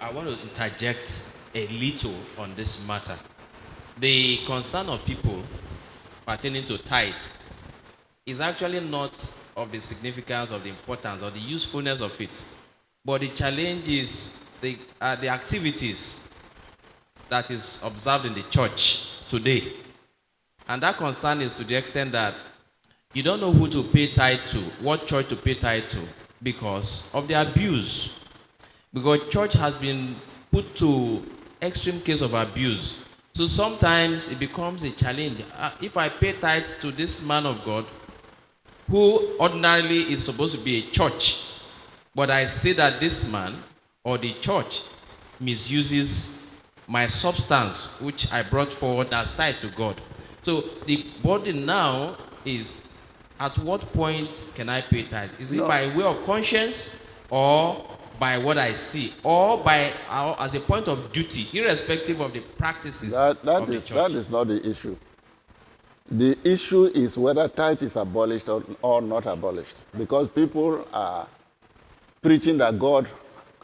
I want to interject a little on this matter. The concern of people pertaining to tithe is actually not of the significance, of the importance, or the usefulness of it. But the challenge is the activities that is observed in the church today. And that concern is to the extent that you don't know who to pay tithe to, what church to pay tithe to, because of the abuse. Because church has been put to extreme case of abuse. So sometimes it becomes a challenge. If I pay tithe to this man of God, who ordinarily is supposed to be a church, but I see that this man or the church misuses my substance, which I brought forward as tithe to God. So the burden now is, at what point can I pay tithe? Is it by way of conscience, or by what I see, or as a point of duty, irrespective of the practices of the church? That is not the issue. The issue is whether tithe is abolished or not abolished. Because people are preaching that God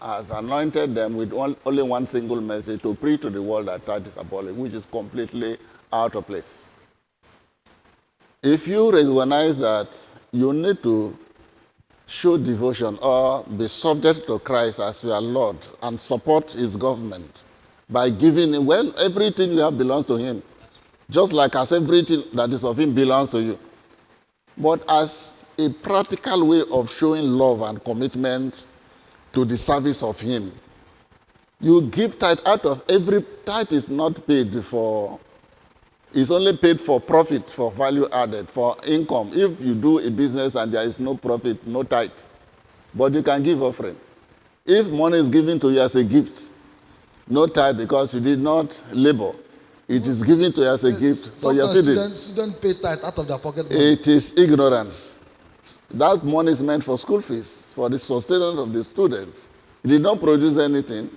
has anointed them with only one single message to preach to the world that tithe is abolished, which is completely out of place. If you recognize that you need to show devotion or be subject to Christ as your Lord and support his government by giving him, well, everything you have belongs to him. Just like as everything that is of him belongs to you. But as a practical way of showing love and commitment to the service of him, you give tithe out of every tithe is not paid for, it's only paid for profit, for value added, for income. If you do a business and there is no profit, no tithe, but you can give offering. If money is given to you as a gift, no tithe because you did not labor. It is given to you as a gift for your feeding. Students pay tithe out of their pocket money. It is ignorance. That money is meant for school fees, for the sustenance of the students. He did not produce anything.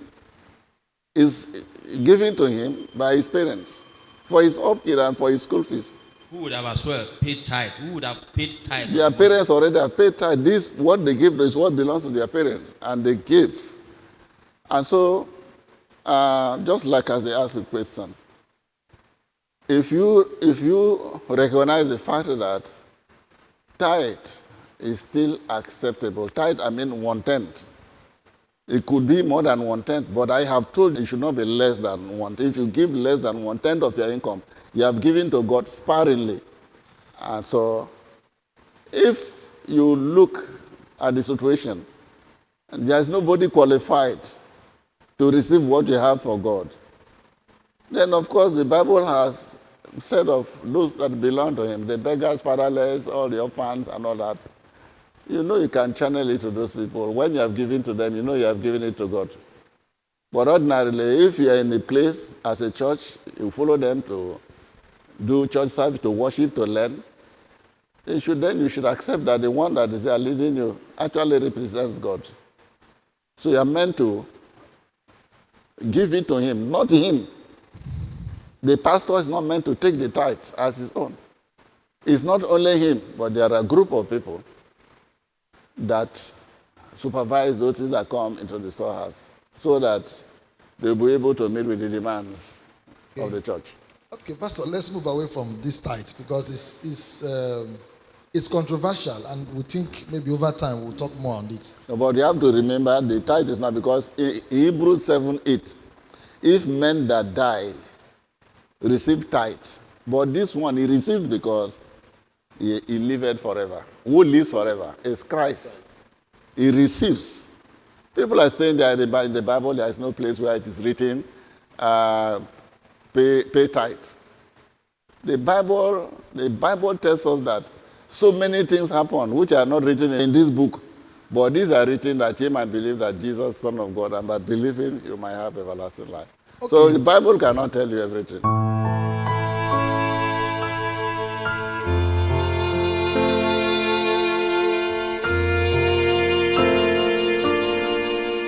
It's given to him by his parents for his upkeep and for his school fees. Who would have as well paid tithe? Who would have paid tithe? Their parents already have paid tithe. This, what they give, is what belongs to their parents, and they give. And so, just like as they asked the question, if you recognize the fact that tithe is still acceptable, tithe, I mean 1/10. It could be more than 1/10, but I have told you it should not be less than 1/10. If you give less than 1/10 of your income, you have given to God sparingly. And so, if you look at the situation, there is nobody qualified to receive what you have for God, then of course the Bible has said of those that belong to him, the beggars, fatherless, all the orphans and all that. You know you can channel it to those people. When you have given to them, you know you have given it to God. But ordinarily, if you are in a place as a church, you follow them to do church service, to worship, to learn, you should accept that the one that is there leading you actually represents God. So you are meant to give it to him, not him. The pastor is not meant to take the tithe as his own. It's not only him, but there are a group of people that supervise those things that come into the storehouse so that they'll be able to meet with the demands of the church. Okay, Pastor, let's move away from this tithe because it's controversial, and we think maybe over time we'll talk more on it. No, but you have to remember the tithe is not, because in Hebrews 7:8, if men that died receive tithe, but this one he received because he lived forever. Who lives forever is Christ. He receives. People are saying that in the Bible there is no place where it is written, pay tithe. The Bible tells us that so many things happen which are not written in this book, but these are written that ye might believe that Jesus is Son of God, and by believing you might have everlasting life. Okay. So the Bible cannot tell you everything.